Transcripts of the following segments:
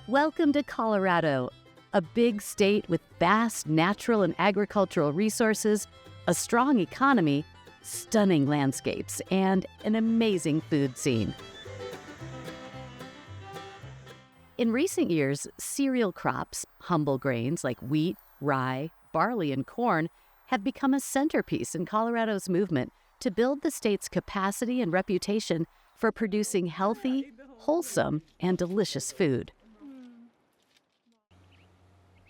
Welcome to Colorado, a big state with vast natural and agricultural resources, a strong economy, stunning landscapes, and an amazing food scene. In recent years, cereal crops, humble grains like wheat, rye, barley, and corn, have become a centerpiece in Colorado's movement to build the state's capacity and reputation for producing healthy, wholesome, and delicious food.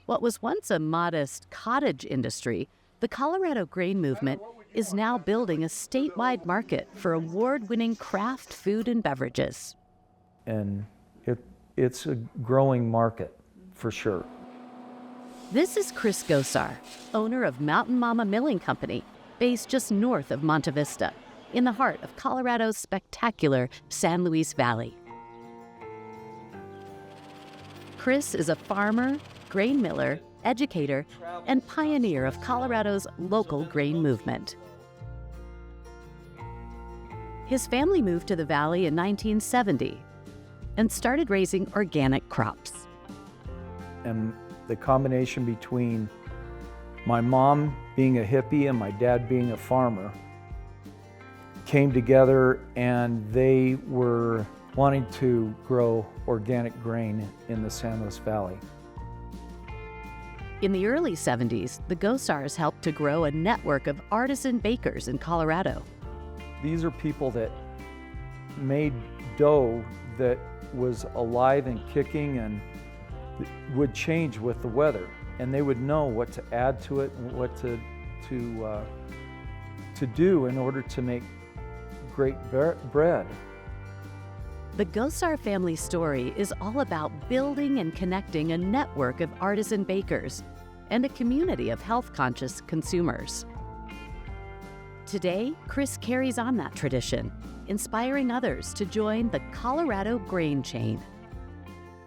What was once a modest cottage industry, the Colorado grain movement is now building a statewide market for award-winning craft food and beverages. And it's a growing market, for sure. This is Chris Gosar, owner of Mountain Mama Milling Company, based just north of Monte Vista, in the heart of Colorado's spectacular San Luis Valley. Chris is a farmer, grain miller, educator, and pioneer of Colorado's local grain movement. His family moved to the valley in 1970 and started raising organic crops. And the combination between my mom being a hippie and my dad being a farmer came together, and they were wanting to grow organic grain in the San Luis Valley. In the early 70s, the Gosars helped to grow a network of artisan bakers in Colorado. These are people that made dough that was alive and kicking and would change with the weather, and they would know what to add to it and what to do in order to make great bread. The Gosar family story is all about building and connecting a network of artisan bakers and a community of health-conscious consumers. Today, Chris carries on that tradition, inspiring others to join the Colorado Grain Chain.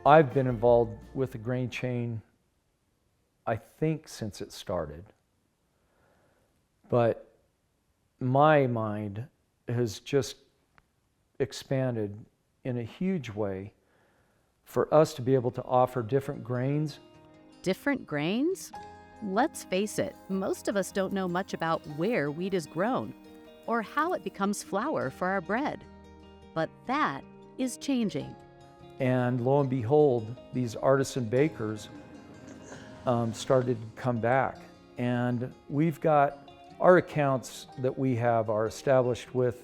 I've been involved with the grain chain, I think, since it started. But my mind has just expanded in a huge way for us to be able to offer different grains. Different grains? Let's face it, most of us don't know much about where wheat is grown or how it becomes flour for our bread. But that is changing. And lo and behold, these artisan bakers started to come back. And we've got, our accounts that we have are established with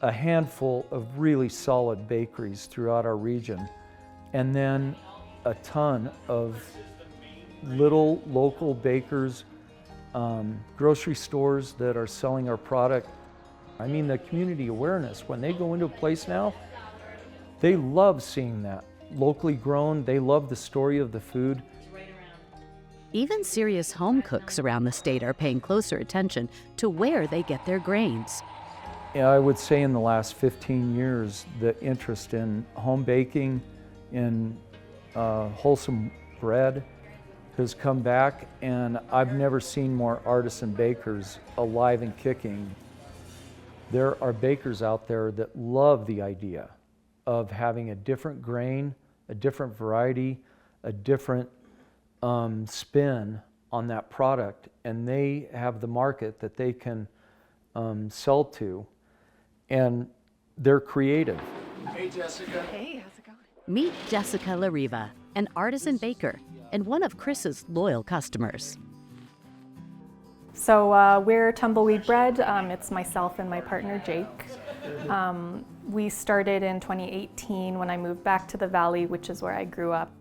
a handful of really solid bakeries throughout our region, and then a ton of little local bakers, grocery stores that are selling our product. I mean, the community awareness, when they go into a place now, they love seeing that. Locally grown, they love the story of the food. Even serious home cooks around the state are paying closer attention to where they get their grains. Yeah, I would say in the last 15 years, the interest in home baking, in wholesome bread has come back, and I've never seen more artisan bakers alive and kicking. There are bakers out there that love the idea of having a different grain, a different variety, a different spin on that product, and they have the market that they can sell to, and they're creative. Hey, Jessica. Hey, how's it going? Meet Jessica LaRiva, an artisan baker and one of Chris's loyal customers. So we're Tumbleweed Bread. It's myself and my partner, Jake. We started in 2018 when I moved back to the Valley, which is where I grew up.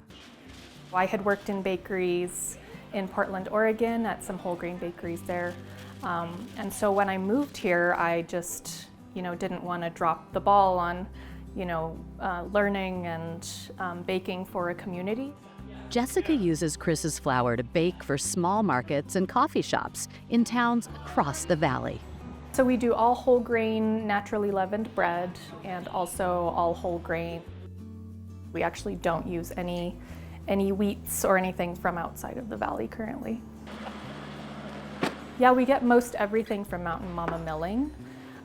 I had worked in bakeries in Portland, Oregon, at some whole grain bakeries there. And so when I moved here, I just, didn't want to drop the ball on, learning and baking for a community. Jessica uses Chris's flour to bake for small markets and coffee shops in towns across the valley. So we do all whole grain, naturally leavened bread, and also all whole grain. We actually don't use any wheats or anything from outside of the valley currently. Yeah, we get most everything from Mountain Mama Milling,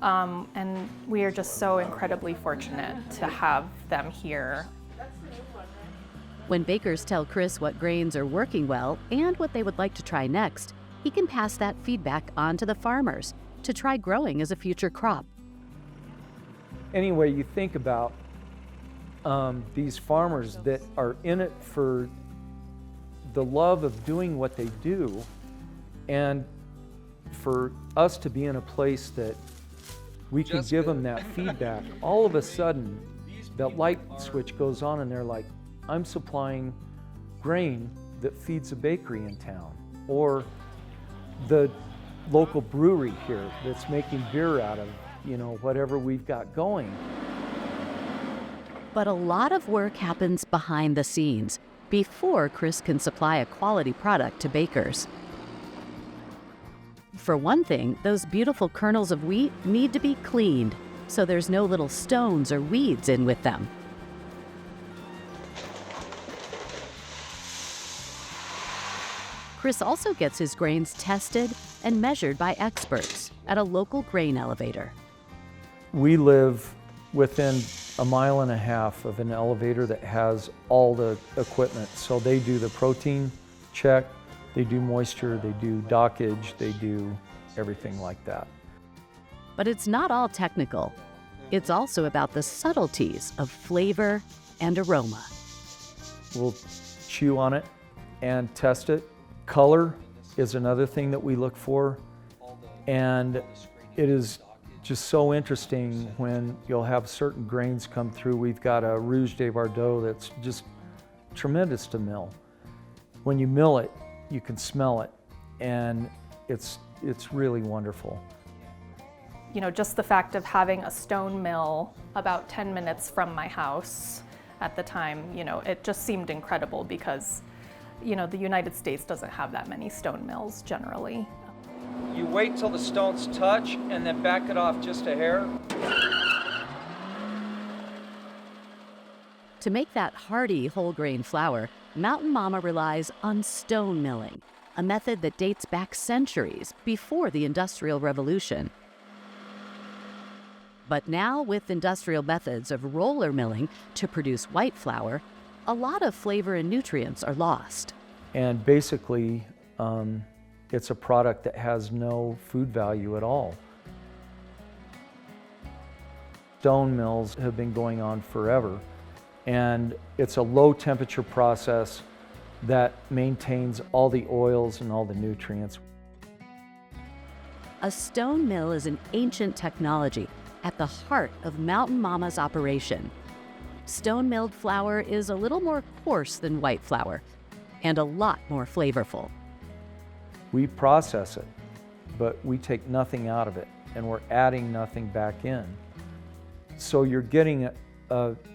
and we are just so incredibly fortunate to have them here. When bakers tell Chris what grains are working well and what they would like to try next, he can pass that feedback on to the farmers to try growing as a future crop. Anyway, you think about these farmers that are in it for the love of doing what they do, and for us to be in a place that we can give them that feedback. All of a sudden, that light switch goes on and they're like, I'm supplying grain that feeds a bakery in town, or the local brewery here that's making beer out of, whatever we've got going. But a lot of work happens behind the scenes before Chris can supply a quality product to bakers. For one thing, those beautiful kernels of wheat need to be cleaned so there's no little stones or weeds in with them. Chris also gets his grains tested and measured by experts at a local grain elevator. We live within 1.5 miles of an elevator that has all the equipment. So they do the protein check, they do moisture, they do dockage, they do everything like that. But it's not all technical. It's also about the subtleties of flavor and aroma. We'll chew on it and test it. Color is another thing that we look for. And it is just so interesting when you'll have certain grains come through. We've got a Rouge de Bordeaux that's just tremendous to mill. When you mill it, you can smell it, and it's really wonderful. Just the fact of having a stone mill about 10 minutes from my house at the time, it just seemed incredible because, the United States doesn't have that many stone mills generally. You wait till the stones touch and then back it off just a hair. To make that hearty whole grain flour, Mountain Mama relies on stone milling, a method that dates back centuries before the Industrial Revolution. But now, with industrial methods of roller milling to produce white flour, a lot of flavor and nutrients are lost. And basically, it's a product that has no food value at all. Stone mills have been going on forever, and it's a low temperature process that maintains all the oils and all the nutrients. A stone mill is an ancient technology at the heart of Mountain Mama's operation. Stone milled flour is a little more coarse than white flour and a lot more flavorful. We process it, but we take nothing out of it, and we're adding nothing back in. So you're getting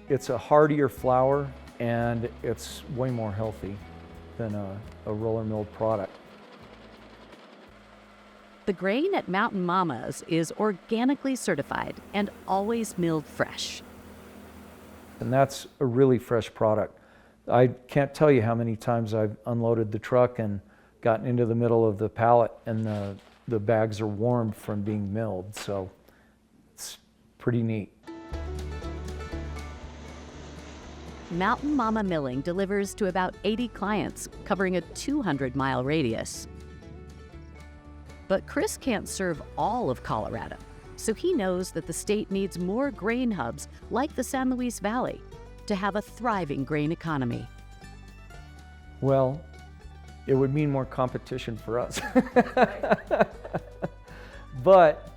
it's a heartier flour, and it's way more healthy than a roller milled product. The grain at Mountain Mama's is organically certified and always milled fresh. And that's a really fresh product. I can't tell you how many times I've unloaded the truck and gotten into the middle of the pallet and the bags are warmed from being milled, so it's pretty neat. Mountain Mama Milling delivers to about 80 clients, covering a 200-mile radius. But Chris can't serve all of Colorado, so he knows that the state needs more grain hubs like the San Luis Valley to have a thriving grain economy. Well, it would mean more competition for us. But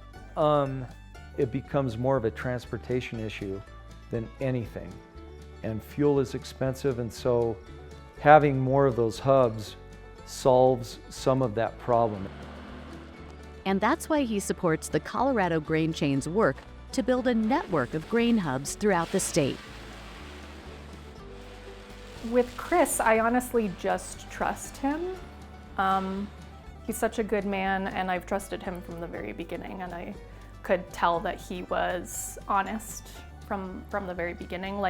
it becomes more of a transportation issue than anything. And fuel is expensive, and so having more of those hubs solves some of that problem. And that's why he supports the Colorado Grain Chain's work to build a network of grain hubs throughout the state. With Chris, I honestly just trust him. He's such a good man, and I've trusted him from the very beginning, and I could tell that he was honest from the very beginning.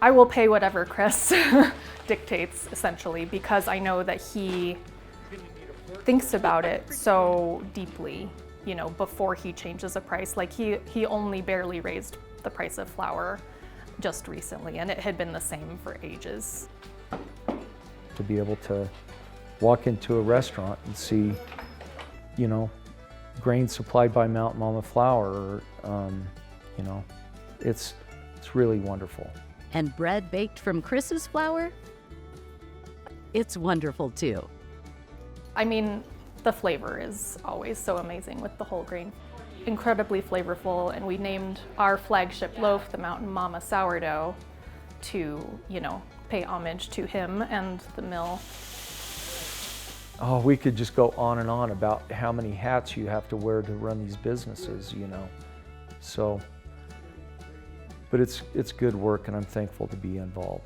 I will pay whatever Chris dictates, essentially, because I know that he thinks about it so deeply, before he changes a price. He only barely raised the price of flour just recently, and it had been the same for ages. To be able to walk into a restaurant and see, you know, grain supplied by Mountain Mama Flour, or, you know, it's really wonderful. And bread baked from Chris's flour? It's wonderful too. I mean, the flavor is always so amazing with the whole grain. Incredibly flavorful, and we named our flagship loaf the Mountain Mama Sourdough to, you know, pay homage to him and the mill. Oh, we could just go on and on about how many hats you have to wear to run these businesses, you know. So, but it's good work, and I'm thankful to be involved.